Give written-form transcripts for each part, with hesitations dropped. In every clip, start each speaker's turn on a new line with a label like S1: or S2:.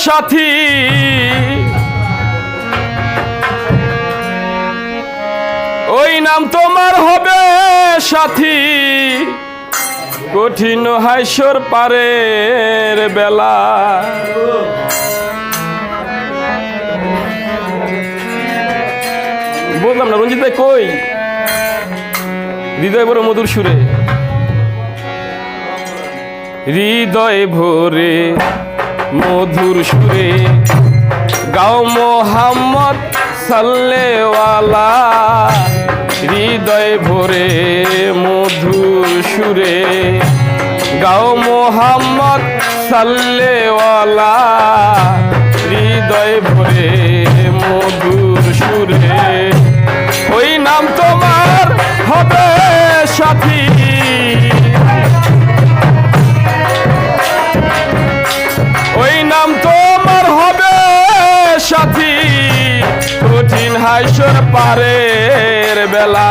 S1: সাথী ওই নাম তোমার হবে সাথী কঠিন হাইসর পারের বেলা বললাম না রঞ্জিত ভাই কই হৃদয় বড় মধুর সুরে হৃদয় ভরে মধুর সুরে গাও মোহাম্মদ সাল্লেওয়ালা হৃদয় ভরে মধুর সুরে গাও মোহাম্মদ সাল্লেওয়ালা হৃদয় ভরে মধুর সুরে ওই নাম তোমার হবে সাথী ওই নাম তোমার হবে সাথী কঠিন হাইসর পারের বেলা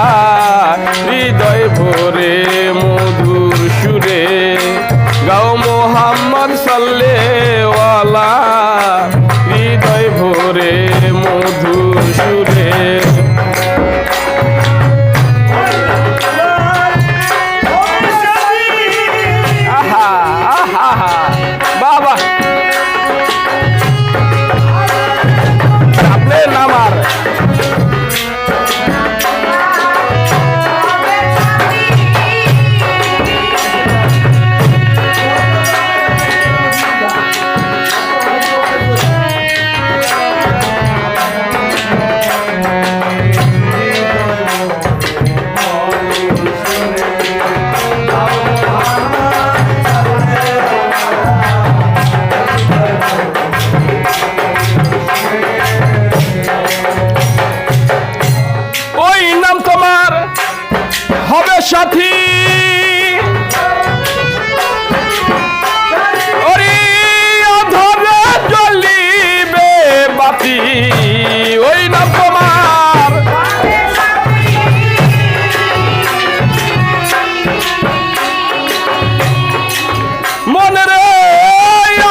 S1: হৃদয় ভরে মধুর সুরে গাও মোহাম্মদ সাল্লেওয়ালা হৃদয় ভরে মধুর সুরে আহা আহা বাবা আপনি নামার সাথী ওরে অধরে জ্বলিবে বাতি ওই নাম তোমার মনের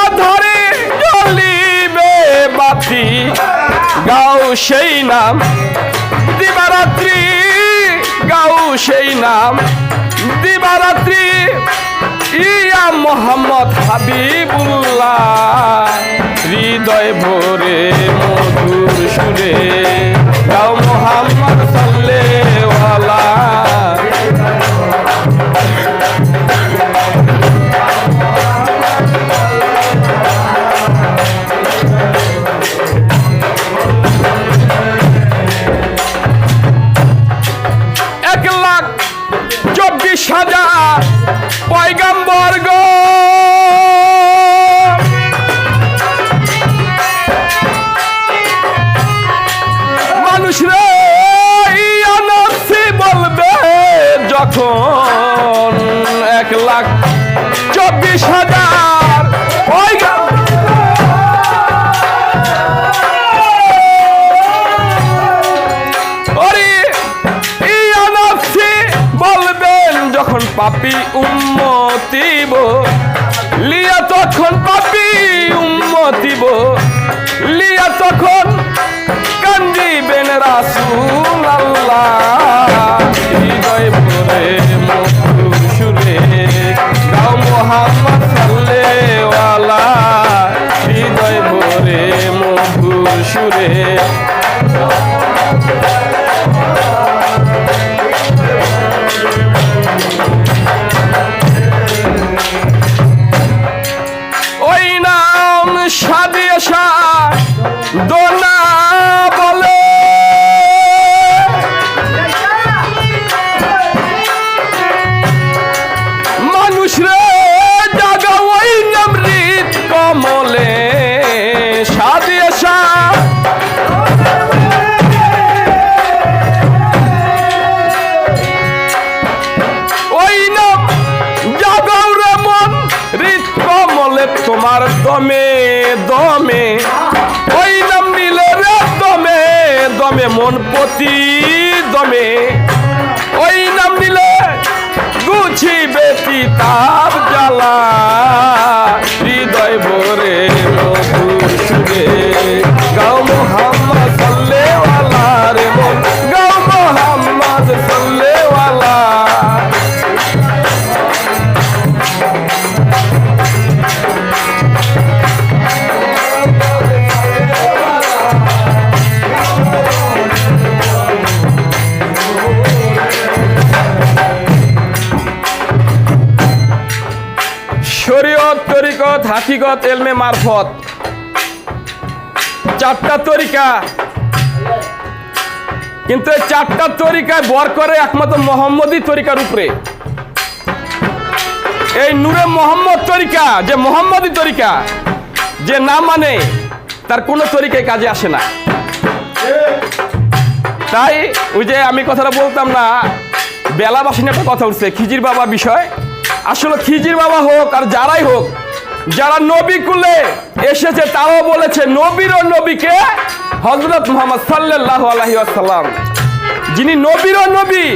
S1: অধরে জ্বলিবে বাতি গাও সেই নাম দিবারাত্রি গাও সেই নাম দিবারাত্রি ইয়া মোহাম্মদ হাবিবুল্লাহ হৃদয় ভরে মধুর সুরে গাও মোহাম্মদ সাল্লেওয়ালা সাজা পয়গম্বর গো মানুষ রে নফসি বলবে যখন 1,24,000 যখন পাপি উম্মতিব লিয়া তখন পাপি উম্মতিব লিয়া তখন কান্দিবেন রাসূলুল্লাহ হৃদয় ভরে মধুর সুরে গাও মোহাম্মদ সাল্লেওয়ালা হৃদয় ভরে মধুর সুরে সাদিয়া শাহ দোনা বলে মানুষ রে জাগা ওই অমৃত কমলে সাদিয়া শাহ ওই নাম জাগাও রে মন হৃদ কমলে তোমার দমে দমে ওই নাম নিলে রে দমে দমে মন পতি দমে ওই নাম নিলে গুছিবে তিতাব জ্বালা হৃদয় ভরে মধুর তরিকত হাকিকত এলমে মারফত, চারটা তরিকা। কিন্তু এই চারটা তরিকায় বর করে একমাত্র মোহাম্মদী তরিকার উপরে। এই নূরে মোহাম্মদ তরিকা, যে মোহাম্মদী তরিকা, যে না মানে তার কোনো তরিকায় কাজে আসে না। তাই ওই যে আমি কথাটা বলতাম না, বেলাবাসিনী একটা কথা উঠছে খিজির বাবার বিষয়। আসলে খিজির বাবা হোক আর যারাই হোক, যারা নবী কুলে এসেছে তারাও বলেছে নবীর ও নবীকে হযরত মুহাম্মদ সাল্লাল্লাহু আলাইহি ওয়াসাল্লাম, যিনি নবীর ও নবী।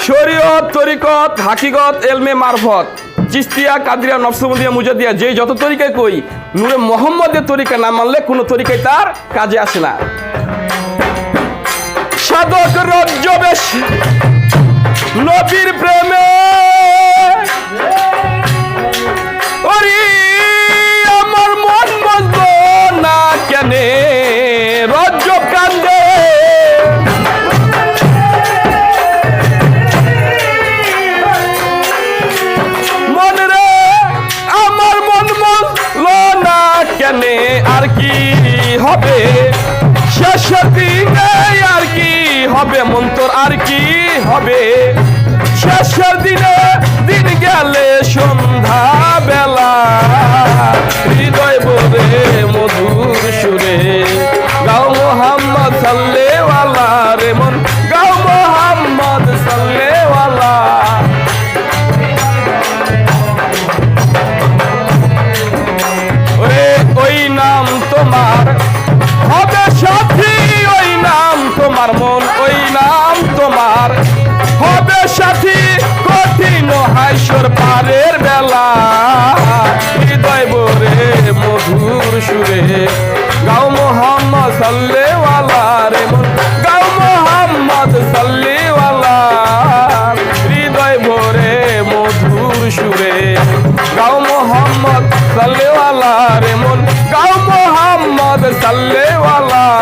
S1: শরীয়ত, তরিকত, হাকিকত, এলমে মারফত, চিস্তিয়া, কাদরিয়া, নকশবন্দিয়া, মুজাদ্দিয়া, যে যত তরিকায় কই, নূরে মোহাম্মদের তরিকা না মানলে কোনো তরিকায় তার কাজে আসে না। সাধক রজ্জবেশ নবীর প্রেমে, ওরে আমার মন বুঝলো না কেনে রজ্জব কান্দে। মন রে আমার মন বুঝলো না কেনে, আর কি হবে শেষের দিনে, আর কি হবে মন্তর, আর কি হবে শেষের দিনে। দিন গেলে সন্ধ্যা বেলা, হৃদয় ভরে মধুর সুরে গাও মোহাম্মদ সাল্লাল্লাহু আলাইহি রে মন, গাও মোহাম্মদ সাল্লাল্লাহু আলাইহি। ওই নাম তোমার হবে সাথী, ওই নাম তোমার মন, ওই নাম তোমার হবে সাথী কঠিন হাসর পারের বেলা। হৃদয় ভরে মধুর সুরে গাও মোহাম্মদ সাল্লাল্লাহু আলাইহি রে মন, গাও মোহাম্মদ সাল্লাল্লাহু আলাইহি। হৃদয় ভরে মধুর সুরে গাও মোহাম্মদ সাল্লাল্লাহু আলাইহি রে মন, গাও মোহাম্মদ সাল্লাল্লাহু আলাইহি।